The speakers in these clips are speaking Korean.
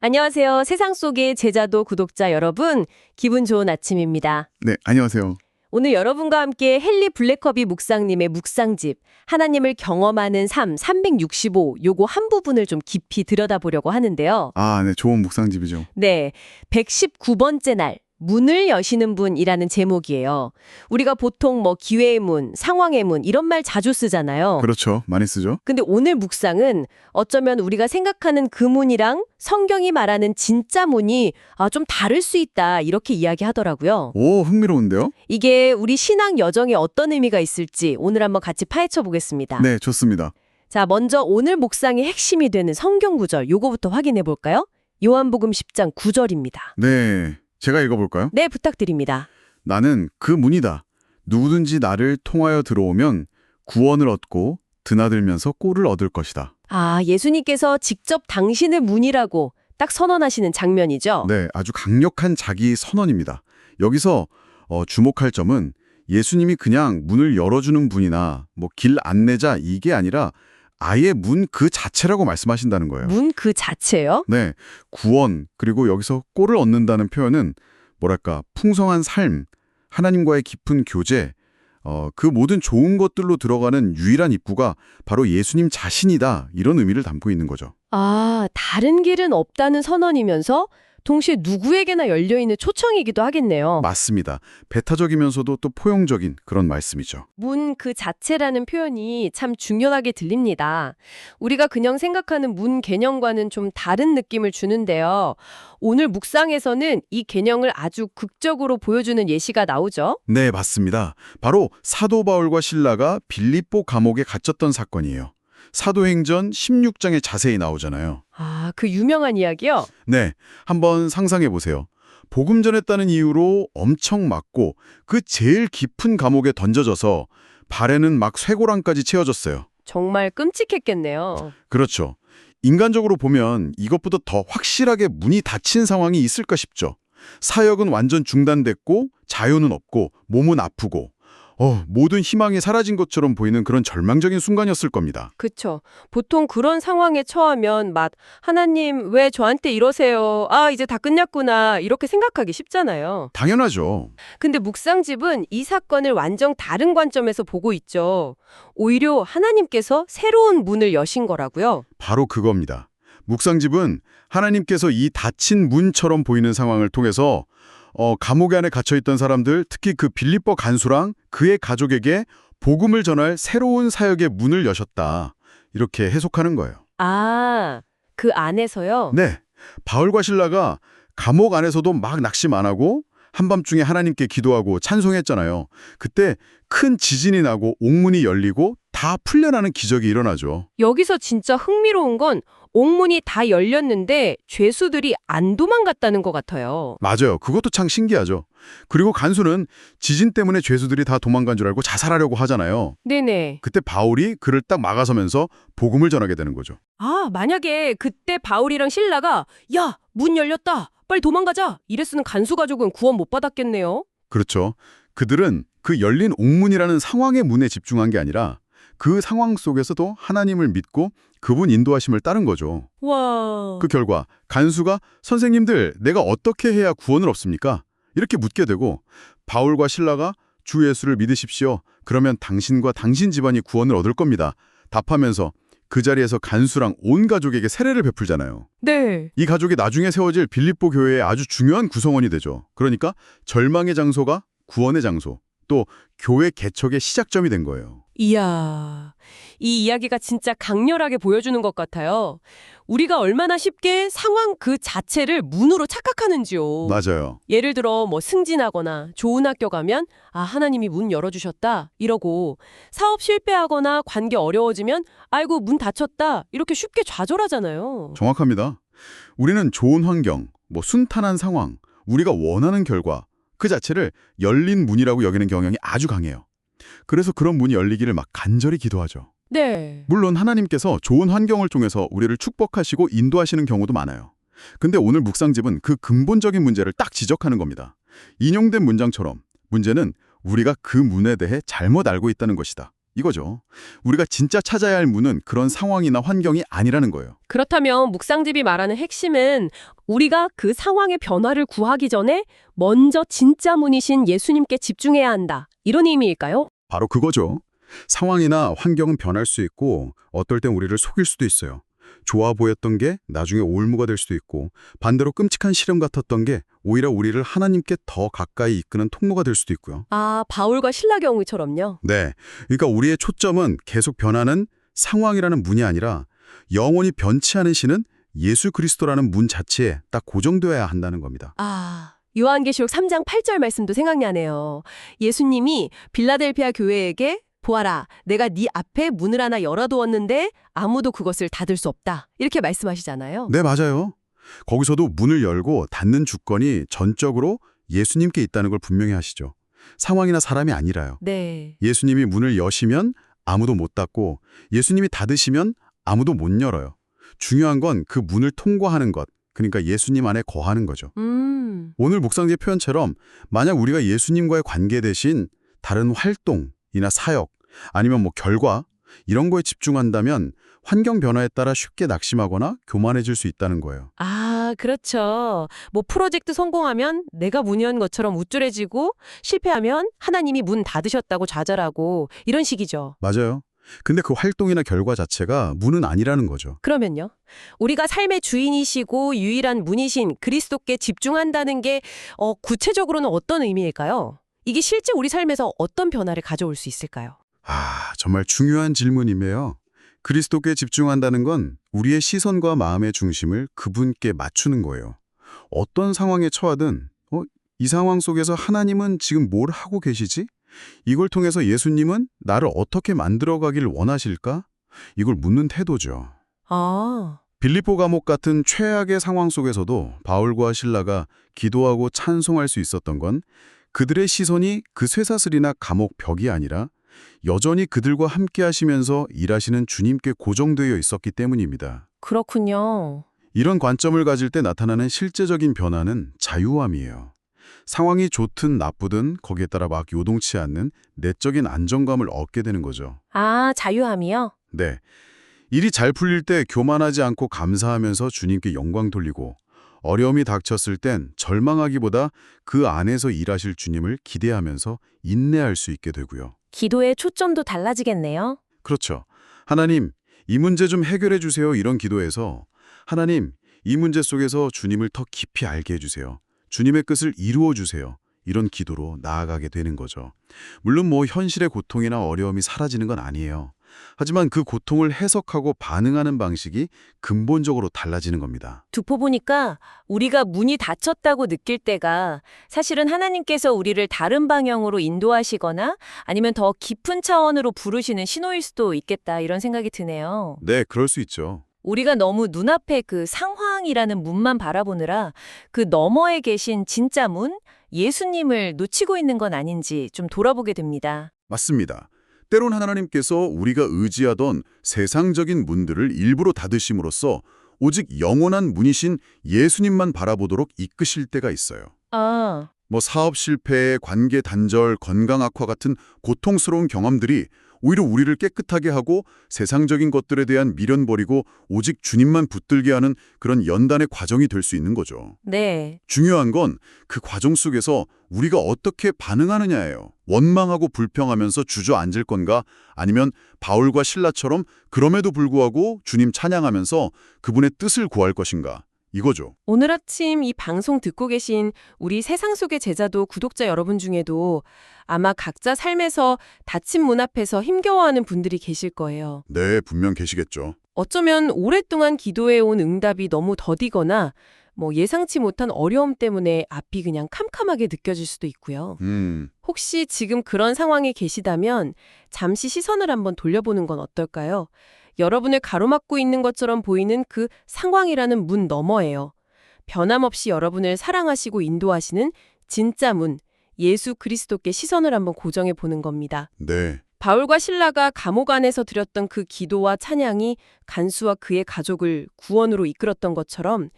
안녕하세요. 세상 속의 제자도 구독자 여러분, 기분 좋은 아침입니다. 네, 안녕하세요. 오늘 여러분과 함께 헨리 블랙커비 묵상님의 묵상집 하나님을 경험하는 삶 365 요거 한 부분을 좀 깊이 들여다보려고 하는데요. 아, 네, 좋은 묵상집이죠. 네, 119번째 날 문을 여시는 분이라는 제목이에요. 우리가 보통 뭐 기회의 문, 상황의 문 이런 말 자주 쓰잖아요. 그렇죠. 많이 쓰죠. 근데 오늘 묵상은 어쩌면 우리가 생각하는 그 문이랑 성경이 말하는 진짜 문이 좀 다를 수 있다 이렇게 이야기하더라고요. 오, 흥미로운데요? 이게 우리 신앙 여정에 어떤 의미가 있을지 오늘 한번 같이 파헤쳐 보겠습니다. 네, 좋습니다. 자, 먼저 오늘 묵상의 핵심이 되는 성경 구절 요거부터 확인해 볼까요? 요한복음 10장 9절입니다. 네, 제가 읽어볼까요? 네, 부탁드립니다. 나는 그 문이다. 누구든지 나를 통하여 들어오면 구원을 얻고 드나들면서 꼴을 얻을 것이다. 아, 예수님께서 직접 당신의 문이라고 딱 선언하시는 장면이죠? 네, 아주 강력한 자기 선언입니다. 여기서 주목할 점은 예수님이 그냥 문을 열어주는 분이나 뭐 길 안내자 이게 아니라 아예 문 그 자체라고 말씀하신다는 거예요. 문 그 자체요? 네, 구원 그리고 여기서 꼴을 얻는다는 표현은 뭐랄까 풍성한 삶, 하나님과의 깊은 교제, 그 모든 좋은 것들로 들어가는 유일한 입구가 바로 예수님 자신이다 이런 의미를 담고 있는 거죠. 아, 다른 길은 없다는 선언이면서 동시에 누구에게나 열려있는 초청이기도 하겠네요. 맞습니다. 배타적이면서도 또 포용적인 그런 말씀이죠. 문 그 자체라는 표현이 참 중요하게 들립니다. 우리가 그냥 생각하는 문 개념과는 좀 다른 느낌을 주는데요. 오늘 묵상에서는 이 개념을 아주 극적으로 보여주는 예시가 나오죠. 네, 맞습니다. 바로 사도 바울과 실라가 빌립보 감옥에 갇혔던 사건이에요. 사도행전 16장에 자세히 나오잖아요. 아, 그 유명한 이야기요? 네, 한번 상상해 보세요. 복음 전했다는 이유로 엄청 맞고 그 제일 깊은 감옥에 던져져서 발에는 막 쇠고랑까지 채워졌어요. 정말 끔찍했겠네요. 그렇죠. 인간적으로 보면 이것보다 더 확실하게 문이 닫힌 상황이 있을까 싶죠. 사역은 완전 중단됐고 자유는 없고 몸은 아프고 모든 희망이 사라진 것처럼 보이는 그런 절망적인 순간이었을 겁니다. 그쵸. 보통 그런 상황에 처하면 하나님 왜 저한테 이러세요? 아, 이제 다 끝났구나. 이렇게 생각하기 쉽잖아요. 당연하죠. 근데 묵상집은 이 사건을 완전 다른 관점에서 보고 있죠. 오히려 하나님께서 새로운 문을 여신 거라고요. 바로 그겁니다. 묵상집은 하나님께서 이 닫힌 문처럼 보이는 상황을 통해서 감옥 안에 갇혀있던 사람들, 특히 그 빌립보 간수랑 그의 가족에게 복음을 전할 새로운 사역의 문을 여셨다. 이렇게 해석하는 거예요. 아, 그 안에서요? 네, 바울과 실라가 감옥 안에서도 막 낙심 안 하고 한밤중에 하나님께 기도하고 찬송했잖아요. 그때 큰 지진이 나고 옥문이 열리고 다 풀려나는 기적이 일어나죠. 여기서 진짜 흥미로운 건 옥문이 다 열렸는데 죄수들이 안 도망갔다는 것 같아요. 맞아요. 그것도 참 신기하죠. 그리고 간수는 지진 때문에 죄수들이 다 도망간 줄 알고 자살하려고 하잖아요. 네네. 그때 바울이 그를 딱 막아서면서 복음을 전하게 되는 거죠. 아, 만약에 그때 바울이랑 실라가 야, 문 열렸다. 빨리 도망가자. 이랬으면 간수 가족은 구원 못 받았겠네요. 그렇죠. 그들은 그 열린 옥문이라는 상황의 문에 집중한 게 아니라 그 상황 속에서도 하나님을 믿고 그분 인도하심을 따른 거죠. 와. 그 결과 간수가 선생님들 내가 어떻게 해야 구원을 얻습니까? 이렇게 묻게 되고 바울과 실라가 주 예수를 믿으십시오. 그러면 당신과 당신 집안이 구원을 얻을 겁니다. 답하면서 그 자리에서 간수랑 온 가족에게 세례를 베풀잖아요. 네. 이 가족이 나중에 세워질 빌립보 교회의 아주 중요한 구성원이 되죠. 그러니까 절망의 장소가 구원의 장소, 또 교회 개척의 시작점이 된 거예요. 이야, 이 이야기가 진짜 강렬하게 보여주는 것 같아요. 우리가 얼마나 쉽게 상황 그 자체를 문으로 착각하는지요. 맞아요. 예를 들어 승진하거나 좋은 학교 가면 하나님이 문 열어주셨다 이러고 사업 실패하거나 관계 어려워지면 아이고 문 닫혔다 이렇게 쉽게 좌절하잖아요. 정확합니다. 우리는 좋은 환경, 순탄한 상황, 우리가 원하는 결과 그 자체를 열린 문이라고 여기는 경향이 아주 강해요. 그래서 그런 문이 열리기를 막 간절히 기도하죠. 네. 물론 하나님께서 좋은 환경을 통해서 우리를 축복하시고 인도하시는 경우도 많아요. 근데 오늘 묵상집은 그 근본적인 문제를 딱 지적하는 겁니다. 인용된 문장처럼 문제는 우리가 그 문에 대해 잘못 알고 있다는 것이다. 이거죠. 우리가 진짜 찾아야 할 문은 그런 상황이나 환경이 아니라는 거예요. 그렇다면 묵상집이 말하는 핵심은 우리가 그 상황의 변화를 구하기 전에 먼저 진짜 문이신 예수님께 집중해야 한다. 이런 의미일까요? 바로 그거죠. 상황이나 환경은 변할 수 있고 어떨 땐 우리를 속일 수도 있어요. 좋아 보였던 게 나중에 올무가 될 수도 있고 반대로 끔찍한 시련 같았던 게 오히려 우리를 하나님께 더 가까이 이끄는 통로가 될 수도 있고요. 아, 바울과 신라 경우처럼요. 네, 그러니까 우리의 초점은 계속 변하는 상황이라는 문이 아니라 영원히 변치 않은 신은 예수 그리스도라는 문 자체에 딱 고정되어야 한다는 겁니다. 아, 요한계시록 3장 8절 말씀도 생각나네요. 예수님이 빌라델피아 교회에게 보아라, 내가 네 앞에 문을 하나 열어두었는데 아무도 그것을 닫을 수 없다. 이렇게 말씀하시잖아요. 네, 맞아요. 거기서도 문을 열고 닫는 주권이 전적으로 예수님께 있다는 걸 분명히 하시죠. 상황이나 사람이 아니라요. 네. 예수님이 문을 여시면 아무도 못 닫고 예수님이 닫으시면 아무도 못 열어요. 중요한 건 그 문을 통과하는 것, 그러니까 예수님 안에 거하는 거죠. 오늘 묵상지의 표현처럼 만약 우리가 예수님과의 관계 대신 다른 활동이나 사역, 아니면 결과 이런 거에 집중한다면 환경 변화에 따라 쉽게 낙심하거나 교만해질 수 있다는 거예요. 아, 그렇죠. 뭐 프로젝트 성공하면 내가 문 연 것처럼 우쭐해지고 실패하면 하나님이 문 닫으셨다고 좌절하고 이런 식이죠. 맞아요. 근데 그 활동이나 결과 자체가 문은 아니라는 거죠. 그러면요. 우리가 삶의 주인이시고 유일한 문이신 그리스도께 집중한다는 게 구체적으로는 어떤 의미일까요? 이게 실제 우리 삶에서 어떤 변화를 가져올 수 있을까요? 정말 중요한 질문이며 그리스도께 집중한다는 건 우리의 시선과 마음의 중심을 그분께 맞추는 거예요. 어떤 상황에 처하든 이 상황 속에서 하나님은 지금 뭘 하고 계시지? 이걸 통해서 예수님은 나를 어떻게 만들어가길 원하실까? 이걸 묻는 태도죠. 아, 빌립보 감옥 같은 최악의 상황 속에서도 바울과 실라가 기도하고 찬송할 수 있었던 건 그들의 시선이 그 쇠사슬이나 감옥 벽이 아니라 여전히 그들과 함께 하시면서 일하시는 주님께 고정되어 있었기 때문입니다. 그렇군요. 이런 관점을 가질 때 나타나는 실제적인 변화는 자유함이에요. 상황이 좋든 나쁘든 거기에 따라 막 요동치 않는 내적인 안정감을 얻게 되는 거죠. 아, 자유함이요? 네. 일이 잘 풀릴 때 교만하지 않고 감사하면서 주님께 영광 돌리고 어려움이 닥쳤을 땐 절망하기보다 그 안에서 일하실 주님을 기대하면서 인내할 수 있게 되고요. 기도의 초점도 달라지겠네요. 그렇죠. 하나님, 이 문제 좀 해결해 주세요. 이런 기도에서 하나님, 이 문제 속에서 주님을 더 깊이 알게 해주세요. 주님의 뜻을 이루어 주세요. 이런 기도로 나아가게 되는 거죠. 물론 현실의 고통이나 어려움이 사라지는 건 아니에요. 하지만 그 고통을 해석하고 반응하는 방식이 근본적으로 달라지는 겁니다. 두포 보니까 우리가 문이 닫혔다고 느낄 때가 사실은 하나님께서 우리를 다른 방향으로 인도하시거나 아니면 더 깊은 차원으로 부르시는 신호일 수도 있겠다 이런 생각이 드네요. 네, 그럴 수 있죠. 우리가 너무 눈앞에 그 상황이라는 문만 바라보느라 그 너머에 계신 진짜 문, 예수님을 놓치고 있는 건 아닌지 좀 돌아보게 됩니다. 맞습니다. 때론 하나님께서 우리가 의지하던 세상적인 문들을 일부러 닫으심으로써 오직 영원한 문이신 예수님만 바라보도록 이끄실 때가 있어요. 아, 사업 실패, 관계 단절, 건강 악화 같은 고통스러운 경험들이 오히려 우리를 깨끗하게 하고 세상적인 것들에 대한 미련 버리고 오직 주님만 붙들게 하는 그런 연단의 과정이 될 수 있는 거죠. 네. 중요한 건 그 과정 속에서 우리가 어떻게 반응하느냐예요. 원망하고 불평하면서 주저앉을 건가? 아니면 바울과 실라처럼 그럼에도 불구하고 주님 찬양하면서 그분의 뜻을 구할 것인가? 이거죠. 오늘 아침 이 방송 듣고 계신 우리 세상 속의 제자도 구독자 여러분 중에도 아마 각자 삶에서 닫힌 문 앞에서 힘겨워하는 분들이 계실 거예요. 네, 분명 계시겠죠. 어쩌면 오랫동안 기도해온 응답이 너무 더디거나 예상치 못한 어려움 때문에 앞이 그냥 캄캄하게 느껴질 수도 있고요. 혹시 지금 그런 상황에 계시다면 잠시 시선을 한번 돌려보는 건 어떨까요? 여러분을 가로막고 있는 것처럼 보이는 그 상황이라는 문 너머예요. 변함없이 여러분을 사랑하시고 인도하시는 진짜 문, 예수 그리스도께 시선을 한번 고정해 보는 겁니다. 네. 바울과 실라가 감옥 안에서 드렸던 그 기도와 찬양이 간수와 그의 가족을 구원으로 이끌었던 것처럼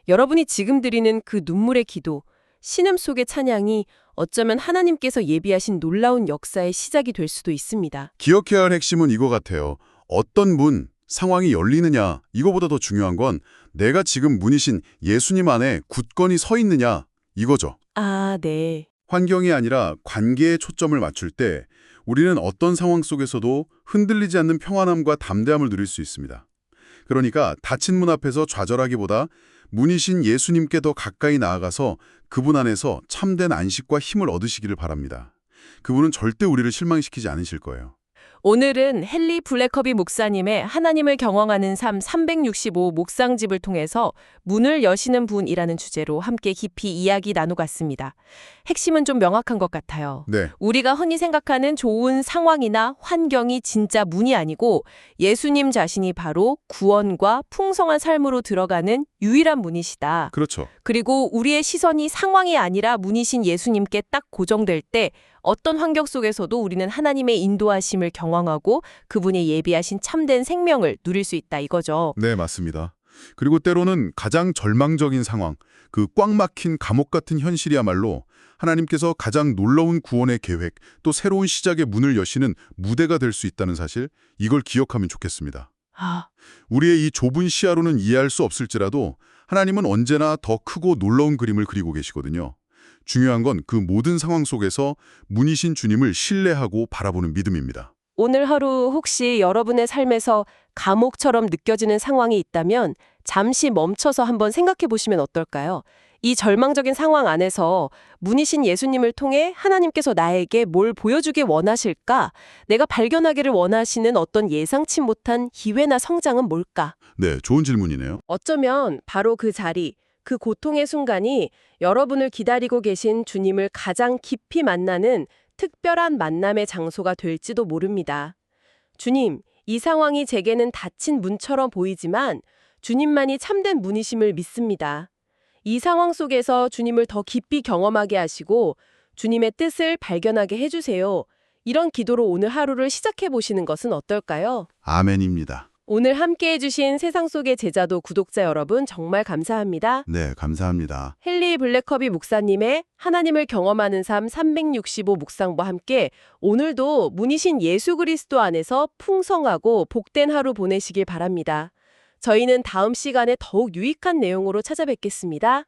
여러분이 지금 드리는 그 눈물의 기도, 신음 속의 찬양이 어쩌면 하나님께서 예비하신 놀라운 역사의 시작이 될 수도 있습니다. 기억해야 할 핵심은 이거 같아요. 어떤 문, 상황이 열리느냐, 이거보다 더 중요한 건 내가 지금 문이신 예수님 안에 굳건히 서 있느냐, 이거죠. 아, 네. 환경이 아니라 관계에 초점을 맞출 때 우리는 어떤 상황 속에서도 흔들리지 않는 평안함과 담대함을 누릴 수 있습니다. 그러니까 닫힌 문 앞에서 좌절하기보다 문이신 예수님께 더 가까이 나아가서 그분 안에서 참된 안식과 힘을 얻으시기를 바랍니다. 그분은 절대 우리를 실망시키지 않으실 거예요. 오늘은 헨리 블랙커비 목사님의 하나님을 경험하는 삶 365 묵상집을 통해서 문을 여시는 분이라는 주제로 함께 깊이 이야기 나눠갔습니다. 핵심은 좀 명확한 것 같아요. 네, 우리가 흔히 생각하는 좋은 상황이나 환경이 진짜 문이 아니고 예수님 자신이 바로 구원과 풍성한 삶으로 들어가는 유일한 문이시다. 그렇죠. 그리고 우리의 시선이 상황이 아니라 문이신 예수님께 딱 고정될 때 어떤 환경 속에서도 우리는 하나님의 인도하심을 경험하고 그분의 예비하신 참된 생명을 누릴 수 있다 이거죠. 네, 맞습니다. 그리고 때로는 가장 절망적인 상황, 그 꽉 막힌 감옥 같은 현실이야말로 하나님께서 가장 놀라운 구원의 계획, 또 새로운 시작의 문을 여시는 무대가 될 수 있다는 사실, 이걸 기억하면 좋겠습니다. 아, 우리의 이 좁은 시야로는 이해할 수 없을지라도 하나님은 언제나 더 크고 놀라운 그림을 그리고 계시거든요. 중요한 건 그 모든 상황 속에서 문이신 주님을 신뢰하고 바라보는 믿음입니다. 오늘 하루 혹시 여러분의 삶에서 감옥처럼 느껴지는 상황이 있다면 잠시 멈춰서 한번 생각해 보시면 어떨까요? 이 절망적인 상황 안에서 문이신 예수님을 통해 하나님께서 나에게 뭘 보여주길 원하실까? 내가 발견하기를 원하시는 어떤 예상치 못한 기회나 성장은 뭘까? 네, 좋은 질문이네요. 어쩌면 바로 그 자리, 그 고통의 순간이 여러분을 기다리고 계신 주님을 가장 깊이 만나는 특별한 만남의 장소가 될지도 모릅니다. 주님, 이 상황이 제게는 닫힌 문처럼 보이지만 주님만이 참된 문이심을 믿습니다. 이 상황 속에서 주님을 더 깊이 경험하게 하시고 주님의 뜻을 발견하게 해주세요. 이런 기도로 오늘 하루를 시작해 보시는 것은 어떨까요? 아멘입니다. 오늘 함께 해주신 세상 속의 제자도 구독자 여러분 정말 감사합니다. 네, 감사합니다. 헨리 블랙커비 목사님의 하나님을 경험하는 삶 365 묵상과 함께 오늘도 문이신 예수 그리스도 안에서 풍성하고 복된 하루 보내시길 바랍니다. 저희는 다음 시간에 더욱 유익한 내용으로 찾아뵙겠습니다.